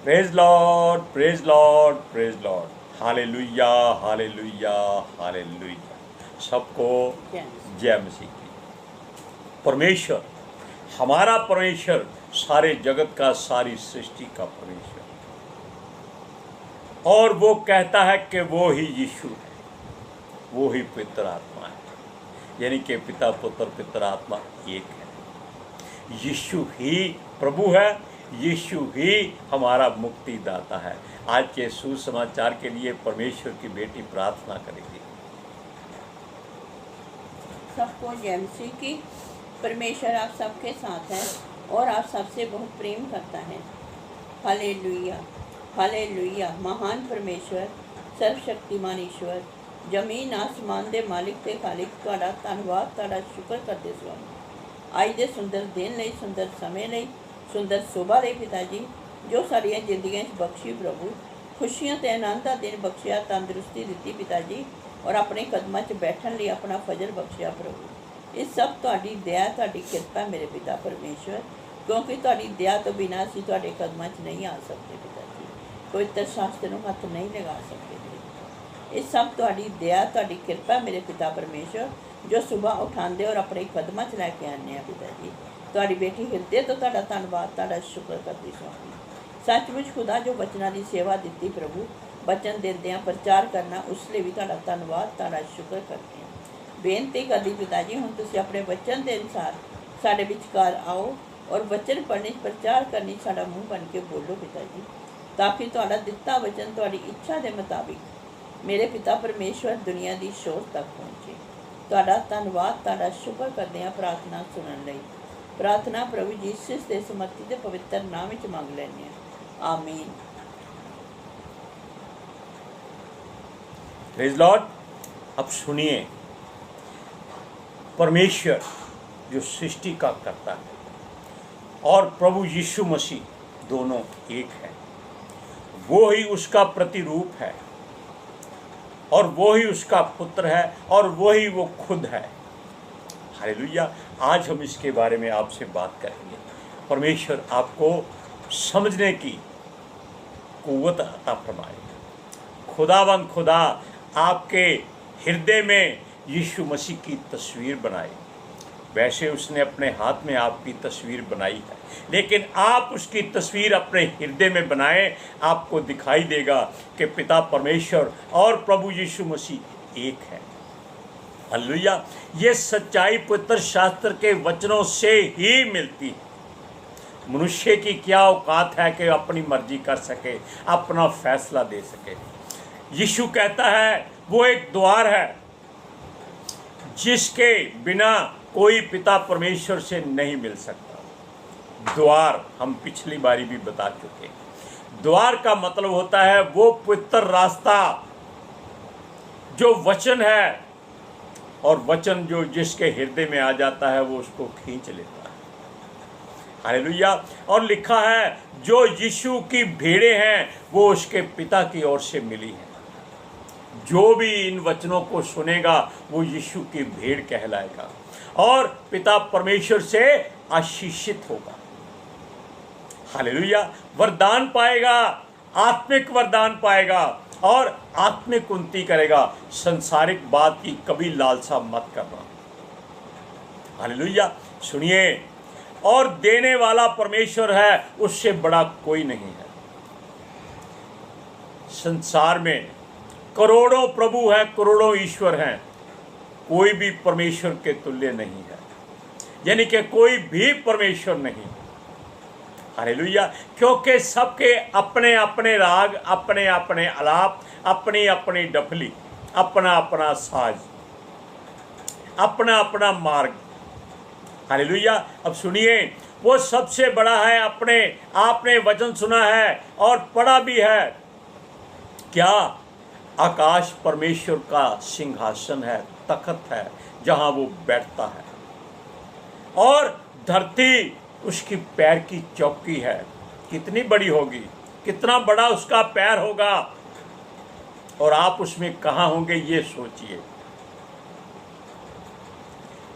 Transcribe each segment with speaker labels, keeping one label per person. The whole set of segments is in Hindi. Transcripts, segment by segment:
Speaker 1: Praise Lord, praise Lord, praise Lord. Hallelujah, hallelujah, hallelujah. सबको जय मसीह की। परमेश्वर, हमारा परमेश्वर, सारे जगत का, सारी सृष्टि का परमेश्वर, और वो कहता है कि वो ही यीशु है, वो ही पवित्र आत्मा है, यानी कि पिता पुत्र पवित्र आत्मा एक है। यीशु ही प्रभु है, यीशु ही हमारा मुक्तिदाता है। आज के सुसमाचार के लिए परमेश्वर की बेटी प्रार्थना करेगी।
Speaker 2: सबको जय मसीह की। परमेश्वर आप सबके साथ है और आप सबसे बहुत प्रेम करता है। Hallelujah, hallelujah. महान परमेश्वर, सर्वशक्तिमान ईश्वर, जमीन आसमान दे मालिक ते खालिक, तुहाडा धन्नवाद, तुहाडा शुक्र करदे स्वामी। आज दे सुंदर दिन लई, सुंदर समय लई, सुंदर सुबह लई पिता जी, जो साड़ियाँ जिंदगियां बख्शी प्रभु, खुशियां ते आनंद दा दिन बख्शिया, तंदुरुस्ती दी पिता जी, और अपने कदमां 'च बैठन लिए अपना फजल बख्शिया प्रभु। ये सब तुहाडी दया, तुहाडी कृपा मेरे पिता परमेश्वर, क्योंकि तुहाडी दया तो बिना असीं तुहाडे कदमां 'च नहीं आ सकते पिता जी, पवित्र शास्त्र नूं हत्थ नहीं लगा सकते। ये सब तुहाडी दया, तुहाडी कृपा मेरे पिता परमेश्वर, जो सुबह उठांदे और अपने कदमां 'च लैके आने आ पिता जी। तुहाडी बेटी हिरदे तो तुहाडा धन्नवाद, तुहाडा शुक्र करदी स्वामी। सचमुच खुदा जो बचनां दी सेवा दित्ती प्रभु, बचन देंदियां प्रचार करना, उस लिए भी तुहाडा धन्नवाद, तुहाडा शुक्र करते हैं। बेनती करदी पिता जी, हुण तुसीं अपने वचन के अनुसार साडे विचकार आओ और वचन पढ़ने, प्रचार करने साडा मूँह बन के बोलो पिता जी, ताकि तुहाडा दित्ता वचन तुहाडी इच्छा के मुताबिक मेरे पिता परमेश्वर दुनिया की शोर तक पहुँचे। तुहाडा धन्नवाद, तुहाडा शुक्र करदे हां प्रार्थना सुनन लई। प्रार्थना प्रभु यीशु के समर्थी दे पवित्र नाम विच मंग लैंदे हां, आमीन।
Speaker 1: Praise Lord. अब सुनिए, परमेश्वर जो सृष्टि का करता है और प्रभु यीशु मसीह दोनों एक है। वो ही उसका प्रतिरूप है और वो ही उसका पुत्र है और वो ही वो खुद है। हालेलुया। आज हम इसके बारे में आपसे बात करेंगे। परमेश्वर आपको समझने की कुव्वत अता फरमाए। खुदावंद खुदा आपके हृदय में यीशु मसीह की तस्वीर बनाए। वैसे उसने अपने हाथ में आपकी तस्वीर बनाई है, लेकिन आप उसकी तस्वीर अपने हृदय में बनाएं, आपको दिखाई देगा कि पिता परमेश्वर और प्रभु यीशु मसीह एक है। हालेलुया। ये सच्चाई पवित्र शास्त्र के वचनों से ही मिलती है। मनुष्य की क्या औकात है कि अपनी मर्जी कर सके, अपना फैसला दे सके। यीशु कहता है वो एक द्वार है जिसके बिना कोई पिता परमेश्वर से नहीं मिल सकता। द्वार हम पिछली बारी भी बता चुके। द्वार का मतलब होता है वो पवित्र रास्ता जो वचन है, और वचन जो जिसके हृदय में आ जाता है वो उसको खींच लेता है। हालेलुया। और लिखा है जो यीशु की भेड़ें हैं वो उसके पिता की ओर से मिली हैं। जो भी इन वचनों को सुनेगा वो यीशु की भेड़ कहलाएगा और पिता परमेश्वर से आशीषित होगा। हालेलुया। वरदान पाएगा, आत्मिक वरदान पाएगा और आत्मिक उन्नति करेगा। संसारिक बात की कभी लालसा मत करना। हालेलुया। सुनिए, और देने वाला परमेश्वर है, उससे बड़ा कोई नहीं है। संसार में करोड़ों प्रभु हैं, करोड़ों ईश्वर हैं, कोई भी परमेश्वर के तुल्य नहीं है, यानी कि कोई भी परमेश्वर नहीं। हालेलुया। क्योंकि सबके अपने अपने राग, अपने अपने आलाप, अपनी अपनी डफली, अपना अपना साज, अपना अपना मार्ग। हालेलुया। अब सुनिए, वो सबसे बड़ा है। अपने आपने वचन सुना है और पढ़ा भी है। क्या? आकाश परमेश्वर का सिंहासन है, तख्त है जहां वो बैठता है, और धरती उसकी पैर की चौकी है। कितनी बड़ी होगी, कितना बड़ा उसका पैर होगा, और आप उसमें कहाँ होंगे ये सोचिए।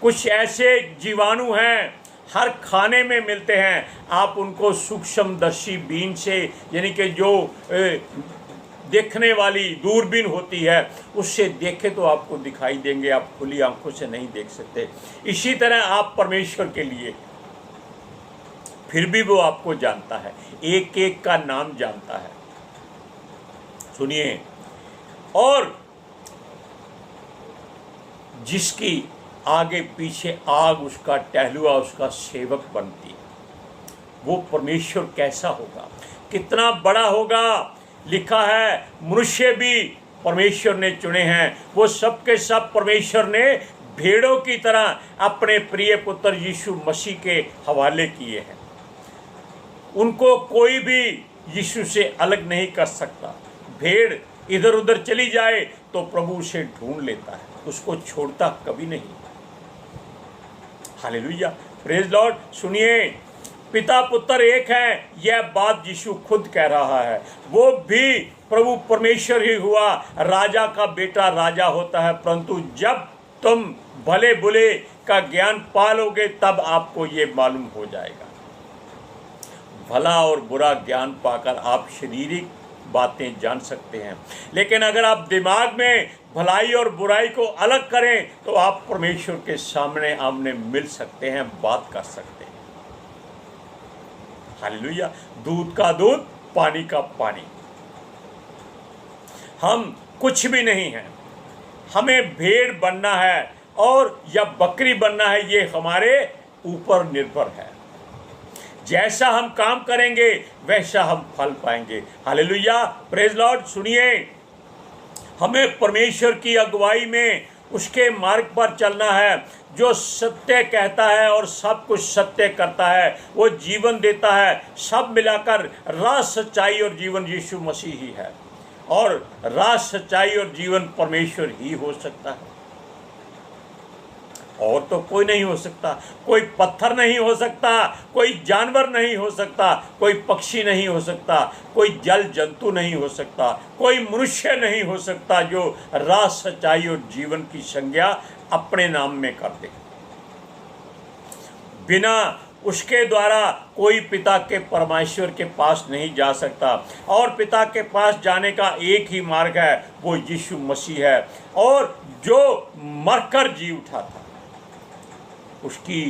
Speaker 1: कुछ ऐसे जीवाणु हैं, हर खाने में मिलते हैं। आप उनको सूक्ष्मदर्शी बीन से, यानी कि जो देखने वाली दूरबीन होती है, उससे देखे तो आपको दिखाई देंगे, आप खुली आंखों से नहीं देख सकते। इसी तरह आप परमेश्वर के लिए, फिर भी वो आपको जानता है, एक एक का नाम जानता है। सुनिए, और जिसकी आगे पीछे आग उसका टहलुआ, उसका सेवक बनती है, वो परमेश्वर कैसा होगा, कितना बड़ा होगा। लिखा है मनुष्य भी परमेश्वर ने चुने हैं, वो सब के सब परमेश्वर ने भेड़ों की तरह अपने प्रिय पुत्र यीशु मसीह के हवाले किए हैं। उनको कोई भी यीशु से अलग नहीं कर सकता। भेड़ इधर उधर चली जाए तो प्रभु उसे ढूंढ लेता है, उसको छोड़ता कभी नहीं। Hallelujah, praise Lord. सुनिए, पिता पुत्र एक हैं, यह बात यीशु खुद कह रहा है। वो भी प्रभु परमेश्वर ही हुआ। राजा का बेटा राजा होता है, परंतु जब तुम भले बुरे का ज्ञान पालोगे तब आपको ये मालूम हो जाएगा। भला और बुरा ज्ञान पाकर आप शारीरिक बातें जान सकते हैं, लेकिन अगर आप दिमाग में भलाई और बुराई को अलग करें तो आप परमेश्वर के सामने आमने मिल सकते हैं, बात कर सकते हैं। हालेलुया, दूध का दूध, पानी का पानी। हम कुछ भी नहीं हैं, हमें भेड़ बनना है और या बकरी बनना है, ये हमारे ऊपर निर्भर है। जैसा हम काम करेंगे वैसा हम फल पाएंगे। Hallelujah, praise Lord. सुनिए, हमें परमेश्वर की अगुवाई में उसके मार्ग पर चलना है। जो सत्य कहता है और सब कुछ सत्य करता है, वो जीवन देता है। सब मिलाकर राह, सच्चाई और जीवन यीशु मसीह ही है, और राह, सच्चाई और जीवन परमेश्वर ही हो सकता है, और तो कोई नहीं हो सकता। कोई पत्थर नहीं हो सकता, कोई जानवर नहीं हो सकता, कोई पक्षी नहीं हो सकता, कोई जल जंतु नहीं हो सकता, कोई मनुष्य नहीं हो सकता जो राह, सच्चाई और जीवन की संज्ञा अपने नाम में कर दे। बिना उसके द्वारा कोई पिता के परमेश्वर के पास नहीं जा सकता, और पिता के पास जाने का एक ही मार्ग है, वो यीशु मसीह है। और जो मरकर जी उठा था, उसकी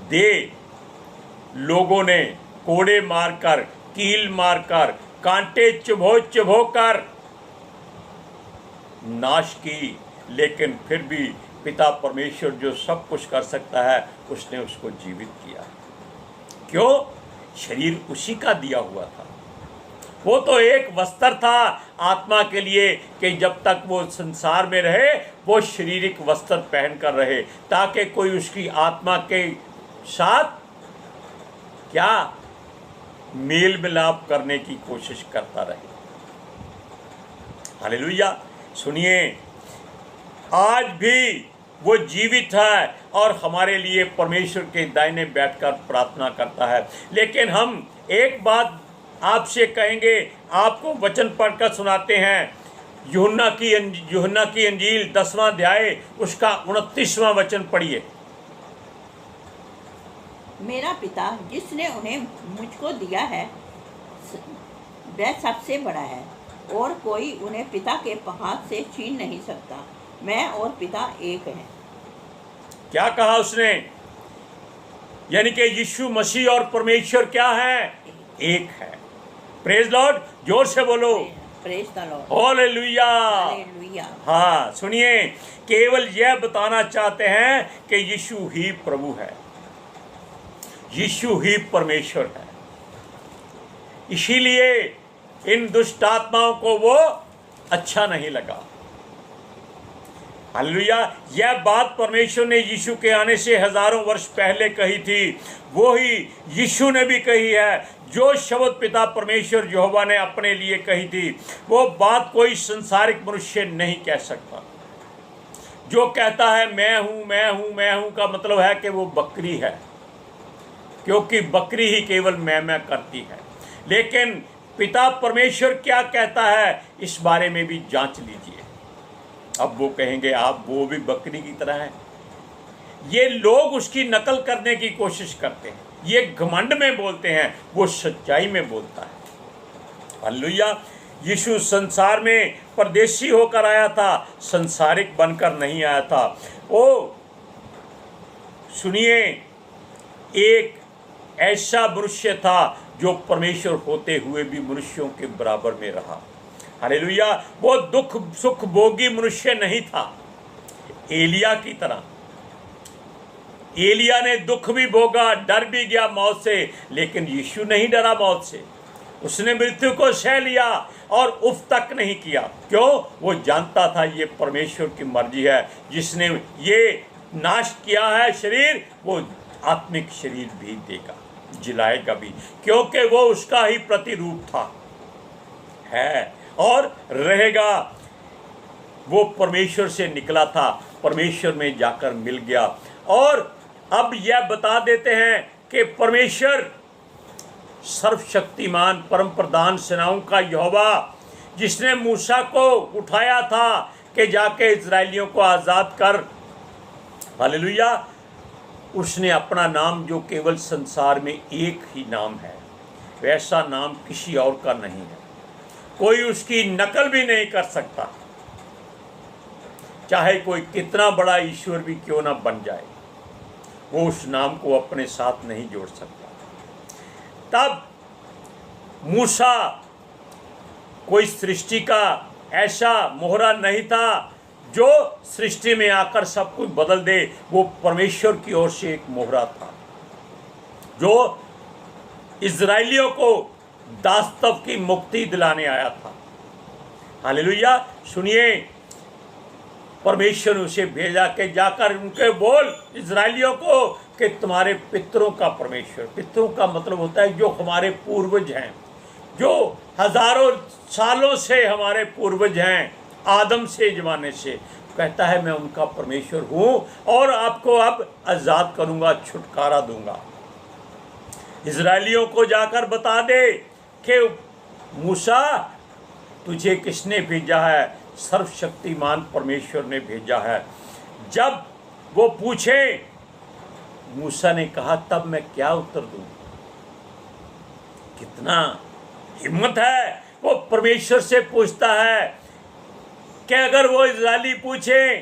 Speaker 1: देह लोगों ने कोड़े मारकर, कील मारकर, कांटे चुभो कर नाश की, लेकिन फिर भी पिता परमेश्वर जो सब कुछ कर सकता है, उसने उसको जीवित किया। क्यों? शरीर उसी का दिया हुआ था। वो तो एक वस्त्र था आत्मा के लिए, कि जब तक वो संसार में रहे वो शारीरिक वस्त्र पहनकर रहे, ताकि कोई उसकी आत्मा के साथ क्या मेल मिलाप करने की कोशिश करता रहे। हालेलुया। सुनिए, आज भी वो जीवित है और हमारे लिए परमेश्वर के दाहिने बैठकर प्रार्थना करता है। लेकिन हम एक बात आपसे कहेंगे, आपको वचन पढ़कर सुनाते हैं। यूहन्ना की अंजील 10वां अध्याय उसका 29वां वचन पढ़िए।
Speaker 2: मेरा पिता जिसने उन्हें मुझको दिया है वह सबसे बड़ा है, और कोई उन्हें पिता के हाथ से छीन नहीं सकता। मैं और पिता एक हैं।
Speaker 1: क्या कहा उसने? यानी कि यीशु मसीह और परमेश्वर क्या है? एक है। प्रेज लॉर्ड, जोर से बोलो।
Speaker 2: Praise the Lord.
Speaker 1: Hallelujah.
Speaker 2: Hallelujah.
Speaker 1: हाँ, सुनिए, केवल यह बताना चाहते हैं कि यीशु ही प्रभु है, यीशु ही परमेश्वर है। इसीलिए इन दुष्ट आत्माओं को वो अच्छा नहीं लगा। हालेलुया। यह बात परमेश्वर ने यीशु के आने से हजारों वर्ष पहले कही थी, वो ही यीशु ने भी कही है। जो शब्द पिता परमेश्वर यहोवा ने अपने लिए कही थी, वो बात कोई संसारिक मनुष्य नहीं कह सकता। जो कहता है मैं हूं मैं हूं मैं हूं का मतलब है कि वो बकरी है, क्योंकि बकरी ही केवल मैं करती है। लेकिन पिता परमेश्वर क्या कहता है, इस बारे में भी जांच लीजिए। अब वो कहेंगे आप वो भी बकरी की तरह हैं, ये लोग उसकी नकल करने की कोशिश करते हैं, ये घमंड में बोलते हैं, वो सच्चाई में बोलता है। हालेलुया। यीशु संसार में परदेशी होकर आया था, संसारिक बनकर नहीं आया था। ओ सुनिए, एक ऐसा मनुष्य था जो परमेश्वर होते हुए भी मनुष्यों के बराबर में रहा। हालेलुया। वो दुख सुख भोगी मनुष्य नहीं था, एलिया की तरह। एलिया ने दुख भी भोगा, डर भी गया मौत से, लेकिन यीशु नहीं डरा मौत से। उसने मृत्यु को सह लिया और उफ तक नहीं किया। क्यों? वो जानता था ये परमेश्वर की मर्जी है। जिसने ये नाश किया है शरीर, वो आत्मिक शरीर भी देगा, जिलाएगा भी, क्योंकि वो उसका ही प्रतिरूप था, है और रहेगा। वो परमेश्वर से निकला था, परमेश्वर में जाकर मिल गया। और अब यह बता देते हैं कि परमेश्वर सर्वशक्तिमान परम प्रधान सेनाओं का यहोवा, जिसने मूसा को उठाया था कि जाके इजरायलियों को आज़ाद कर, हालेलुया, उसने अपना नाम, जो केवल संसार में एक ही नाम है, वैसा नाम किसी और का नहीं है। कोई उसकी नकल भी नहीं कर सकता, चाहे कोई कितना बड़ा ईश्वर भी क्यों ना बन जाए, वो उस नाम को अपने साथ नहीं जोड़ सकता। तब मूसा कोई सृष्टि का ऐसा मोहरा नहीं था जो सृष्टि में आकर सब कुछ बदल दे। वो परमेश्वर की ओर से एक मोहरा था जो इजराइलियों को दास्तव की मुक्ति दिलाने आया था। हालेलुया। सुनिए, परमेश्वर ने उसे भेजा कि जाकर उनके बोल इजराइलियों को कि तुम्हारे पितरों का परमेश्वर, पितरों का मतलब होता है जो हमारे पूर्वज हैं, जो हजारों सालों से हमारे पूर्वज हैं, आदम से जमाने से, कहता है मैं उनका परमेश्वर हूँ और आपको अब आज़ाद करूँगा, छुटकारा दूंगा। इजराइलियों को जाकर बता दे कि मूसा तुझे किसने भेजा है? सर्वशक्तिमान परमेश्वर ने भेजा है। जब वो पूछे, मूसा ने कहा, तब मैं क्या उत्तर दूं? कितना हिम्मत है, वो परमेश्वर से पूछता है कि अगर वो इजरायली पूछे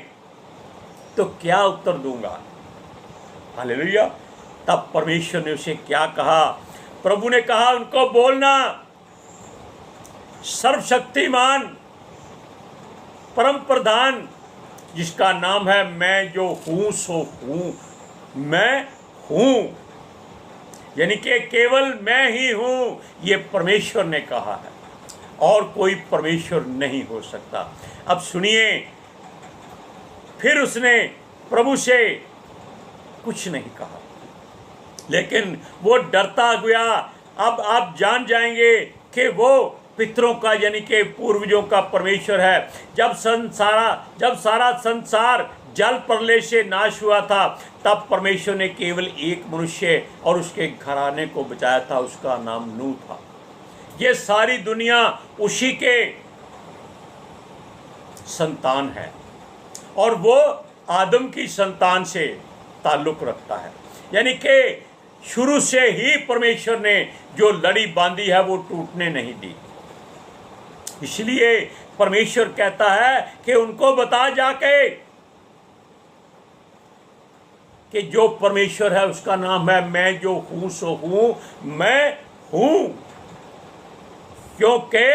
Speaker 1: तो क्या उत्तर दूंगा। हालेलुया। तब परमेश्वर ने उसे क्या कहा? प्रभु ने कहा उनको बोलना, सर्वशक्तिमान परम प्रधान जिसका नाम है मैं जो हूं सो हूं, मैं हूं, यानी कि केवल मैं ही हूं, ये परमेश्वर ने कहा है और कोई परमेश्वर नहीं हो सकता। अब सुनिए, फिर उसने प्रभु से कुछ नहीं कहा, लेकिन वो डरता गया। अब आप जान जाएंगे कि वो पितरों का यानी कि पूर्वजों का परमेश्वर है। जब सारा संसार जल प्रलय से नाश हुआ था, तब परमेश्वर ने केवल एक मनुष्य और उसके घराने को बचाया था, उसका नाम नूह था। ये सारी दुनिया उसी के संतान है और वो आदम की संतान से ताल्लुक रखता है, यानी कि शुरू से ही परमेश्वर ने जो लड़ी बांधी है वो टूटने नहीं दी। इसलिए परमेश्वर कहता है कि उनको बता जाके कि जो परमेश्वर है उसका नाम है मैं जो हूं सो हूं, मैं हूं। क्योंकि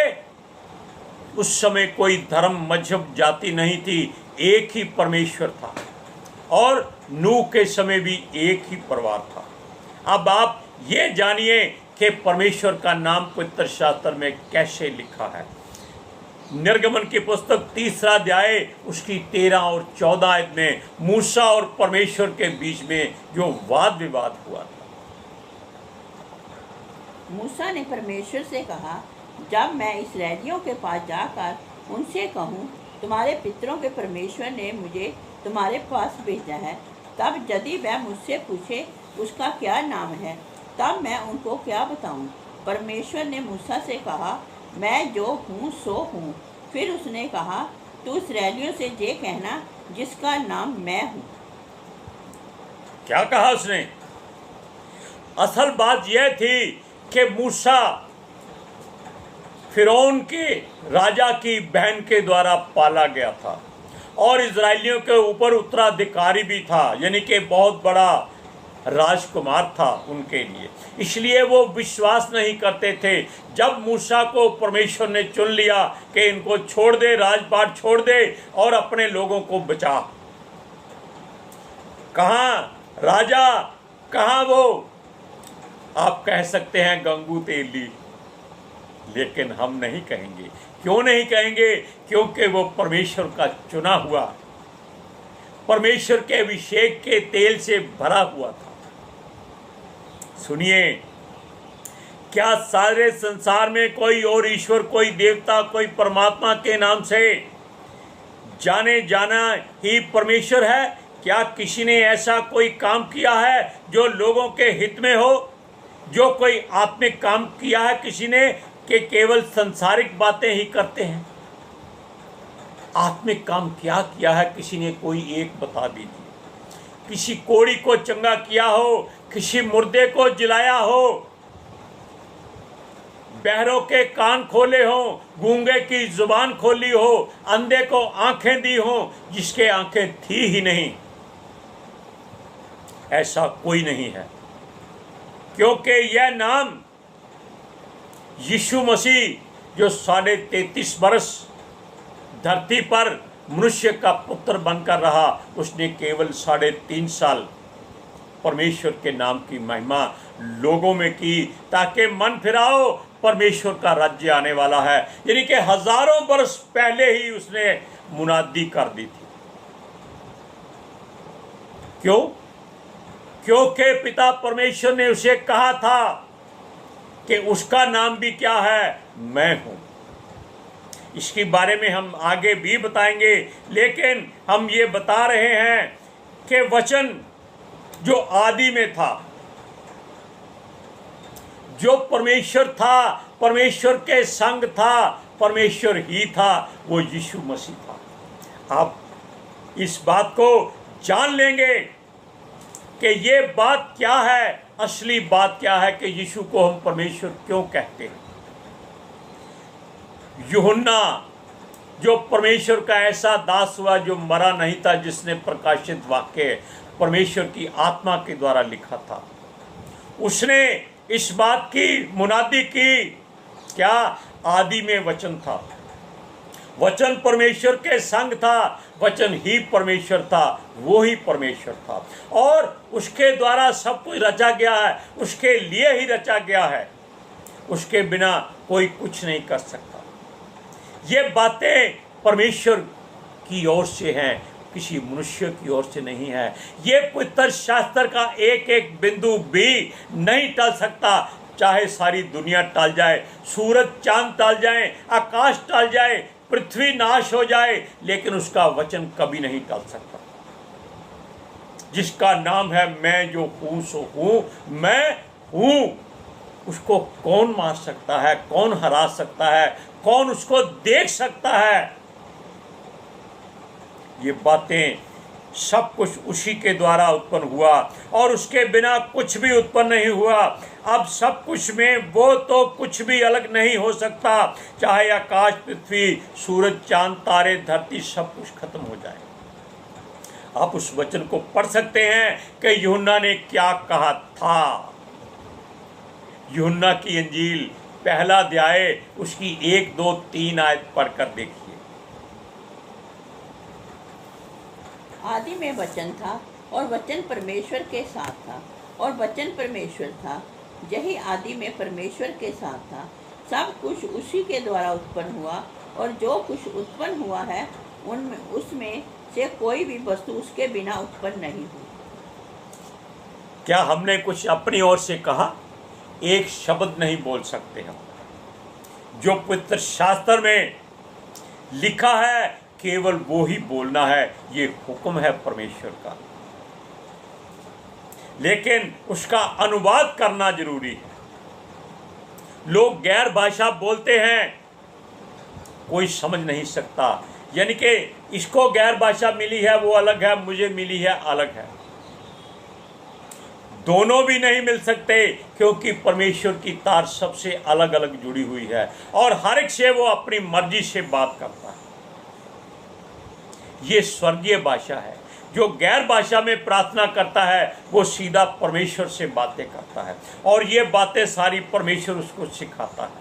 Speaker 1: उस समय कोई धर्म मजहब जाति नहीं थी, एक ही परमेश्वर था और नूह के समय भी एक ही परिवार था। अब आप ये जानिए कि परमेश्वर का नाम पवित्र शास्त्र में कैसे लिखा है। निर्गमन की पुस्तक 3 अध्याय उसकी 13 और 14 आयत में मूसा और परमेश्वर के बीच में जो वाद विवाद हुआ था।
Speaker 2: मूसा ने परमेश्वर से कहा, जब मैं इस्राएलियों के पास जाकर उनसे कहूँ तुम्हारे पितरों के परमेश्वर ने मुझे तुम्हारे पास भेजा है, तब यदि वह मुझसे पूछे उसका क्या नाम है, तब मैं उनको क्या बताऊं? परमेश्वर ने मूसा से कहा, मैं जो हूँ सो हूँ। फिर उसने कहा, तू इस्राएलियों से ये कहना जिसका नाम मैं हूँ।
Speaker 1: क्या कहा उसने? असल बात यह थी कि मूसा फिरौन के राजा की बहन के द्वारा पाला गया था और इजरायलियों के ऊपर उत्तराधिकारी भी था, यानी कि बहुत बड़ा राजकुमार था उनके लिए। इसलिए वो विश्वास नहीं करते थे। जब मूसा को परमेश्वर ने चुन लिया कि इनको छोड़ दे, राजपाट छोड़ दे और अपने लोगों को बचा, कहाँ राजा, कहाँ वो, आप कह सकते हैं गंगू तेली, लेकिन हम नहीं कहेंगे। क्यों नहीं कहेंगे? क्योंकि वो परमेश्वर का चुना हुआ, परमेश्वर के अभिषेक के तेल से भरा हुआ था। सुनिए, क्या सारे संसार में कोई और ईश्वर, कोई देवता, कोई परमात्मा के नाम से जाने जाना ही परमेश्वर है? क्या किसी ने ऐसा कोई काम किया है जो लोगों के हित में हो? जो कोई आत्मिक काम किया है किसी ने, कि केवल संसारिक बातें ही करते हैं? आत्मिक काम क्या किया है किसी ने? कोई एक बता दीजिए। किसी कोढ़ी को चंगा किया हो, किसी मुर्दे को जिलाया हो, बहरों के कान खोले हो, गूंगे की जुबान खोली हो, अंधे को आंखें दी हो जिसके आंखें थी ही नहीं, ऐसा कोई नहीं है। क्योंकि यह नाम यीशु मसीह, जो 33.5 वर्ष धरती पर मनुष्य का पुत्र बनकर रहा, उसने केवल 3.5 साल परमेश्वर के नाम की महिमा लोगों में की, ताकि मन फिराओ, परमेश्वर का राज्य आने वाला है। यानी कि हजारों वर्ष पहले ही उसने मुनादी कर दी थी। क्यों? क्योंकि पिता परमेश्वर ने उसे कहा था कि उसका नाम भी क्या है? मैं हूं। इसके बारे में हम आगे भी बताएंगे, लेकिन हम ये बता रहे हैं कि वचन जो आदि में था, जो परमेश्वर था, परमेश्वर के संग था, परमेश्वर ही था, वो यीशु मसीह था। आप इस बात को जान लेंगे कि ये बात क्या है, असली बात क्या है, कि यीशु को हम परमेश्वर क्यों कहते हैं। यूहन्ना जो परमेश्वर का ऐसा दास हुआ जो मरा नहीं था, जिसने प्रकाशित वाक्य परमेश्वर की आत्मा के द्वारा लिखा था, उसने इस बात की मुनादी की, क्या? आदि में वचन था, वचन परमेश्वर के संग था, वचन ही परमेश्वर था, वो ही परमेश्वर था, और उसके द्वारा सब कुछ रचा गया है, उसके लिए ही रचा गया है, उसके बिना कोई कुछ नहीं कर सकता। ये बातें परमेश्वर की ओर से हैं, किसी मनुष्य की ओर से नहीं है। ये पवित्र शास्त्र का एक एक बिंदु भी नहीं टल सकता, चाहे सारी दुनिया टल जाए, सूरज चांद टल जाए, आकाश टल जाए, पृथ्वी नाश हो जाए, लेकिन उसका वचन कभी नहीं टल सकता। जिसका नाम है मैं जो हूं सो हूं, मैं हूं, उसको कौन मार सकता है? कौन हरा सकता है? कौन उसको देख सकता है? ये बातें सब कुछ उसी के द्वारा उत्पन्न हुआ, और उसके बिना कुछ भी उत्पन्न नहीं हुआ। अब सब कुछ में वो तो कुछ भी अलग नहीं हो सकता, चाहे आकाश, पृथ्वी, सूरज, चांद, तारे, धरती, सब कुछ खत्म हो जाए। आप उस वचन को पढ़ सकते हैं कि यूहन्ना ने क्या कहा था। यूहन्ना की इंजील पहला अध्याय उसकी 1, 2, 3 आयत पढ़कर देखिए।
Speaker 2: आदि में वचन था और वचन परमेश्वर के साथ था और वचन परमेश्वर था। यही आदि में परमेश्वर के साथ था। सब कुछ उसी के द्वारा उत्पन्न हुआ, और जो कुछ उत्पन्न हुआ है उनमें उसमें से कोई भी वस्तु उसके बिना उत्पन्न नहीं हुई।
Speaker 1: क्या हमने कुछ अपनी ओर से कहा? एक शब्द नहीं बोल सकते हम। जो पवित्र शास्त्र में लिखा है केवल वो ही बोलना है, ये हुक्म है परमेश्वर का। लेकिन उसका अनुवाद करना जरूरी है। लोग गैर भाषा बोलते हैं, कोई समझ नहीं सकता, यानी कि इसको गैर भाषा मिली है वो अलग है, मुझे मिली है अलग है। दोनों भी नहीं मिल सकते, क्योंकि परमेश्वर की तार सबसे अलग अलग जुड़ी हुई है और हर एक से वो अपनी मर्जी से बात करता है। ये स्वर्गीय भाषा है। जो गैर भाषा में प्रार्थना करता है वो सीधा परमेश्वर से बातें करता है और ये बातें सारी परमेश्वर उसको सिखाता है।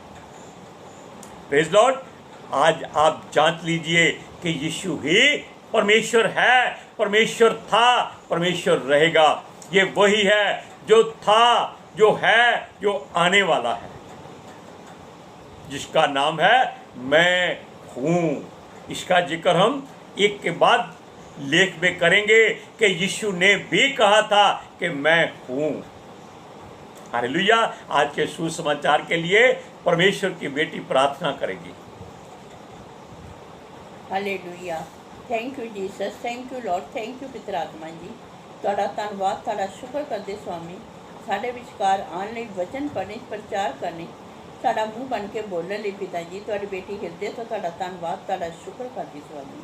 Speaker 1: Praise Lord. आज आप जांच लीजिए कि यीशु ही परमेश्वर है, परमेश्वर था, परमेश्वर रहेगा। ये वही है जो था, जो है, जो आने वाला है, जिसका नाम है मैं हूं। इसका जिक्र हम एक के बाद लेख में करेंगे कि यीशु ने भी कहा था कि मैं हूं। हालेलुया। आज के सुसमाचार के लिए परमेश्वर की बेटी प्रार्थना करेगी।
Speaker 2: Hallelujah. Thank you Jesus, thank you Lord, thank you पितर आत्मा जी। ਤੁਹਾਡਾ ਧੰਨਵਾਦ, ਤੁਹਾਡਾ ਸ਼ੁਕਰ ਕਰਦੇ स्वामी। ਸਾਡੇ ਵਿਚਕਾਰ ਆਉਣ ਲਈ ਵਚਨ ਪੜ੍ਹਨੇ, ਪ੍ਰਚਾਰ ਕਰਨੇ, ਸਾਡਾ ਮੂੰਹ ਬਣ ਕੇ ਬੋਲਣ ਲਈ ਪਿਤਾ ਜੀ ਤੁਹਾਡੀ ਬੇਟੀ ਹਿਰਦੇ ਤੋਂ ਤੁਹਾਡਾ ਧੰਨਵਾਦ, ਤੁਹਾਡਾ ਸ਼ੁਕਰ ਕਰਦੀ स्वामी।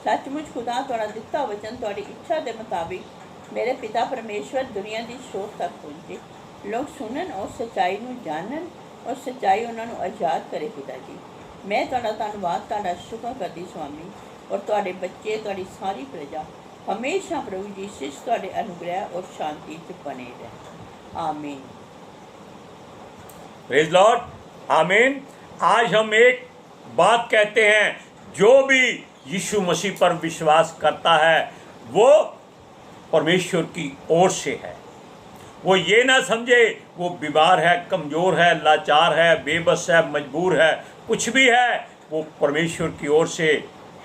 Speaker 2: सचमुच खुदा ਤੁਹਾਡਾ ਦਿੱਤਾ ਵਚਨ ਤੁਹਾਡੀ ਇੱਛਾ ਦੇ ਮੁਤਾबिक ਮੇਰੇ ਪਿਤਾ ਪਰਮੇਸ਼ਵਰ ਦੁਨੀਆ ਦੀ ਸ਼ੋਰ ਤੱਕ ਪਹੁੰਚੇ। ਲੋਕ ਸੁਣਨ ਔਰ ਸੱਚਾਈ ਨੂੰ ਜਾਣਨ ਔਰ ਸੱਚਾਈ ਉਹਨਾਂ ਨੂੰ ਆਜ਼ਾਦ ਕਰੇ ਪਿਤਾ ਜੀ। ਮੈਂ ਤੁਹਾਡਾ ਧੰਨਵਾਦ, ਤੁਹਾਡਾ ਸ਼ੁਕਰ ਕਰਦੀ स्वामी। ਔਰ ਤੁਹਾਡੇ ਬੱਚੇ, ਤੁਹਾਡੀ ਸਾਰੀ ਪ੍ਰਜਾ हमेशा प्रभु यीशु ਤੁਹਾਡੇ अनुग्रह और शांति से बने रहे। आमीन।
Speaker 1: Praise Lord. आमीन। आज हम एक बात कहते हैं, जो भी यीशु मसीह पर विश्वास करता है वो परमेश्वर की ओर से है। वो ये ना समझे वो बीमार है, कमज़ोर है, लाचार है, बेबस है, मजबूर है, कुछ भी है, वो परमेश्वर की ओर से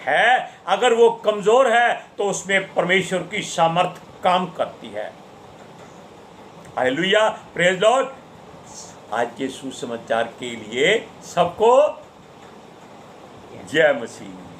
Speaker 1: है। अगर वो कमज़ोर है तो उसमें परमेश्वर की सामर्थ काम करती है। हालेलुया। Praise Lord. आज के सुसमाचार के लिए सबको जय मसीह।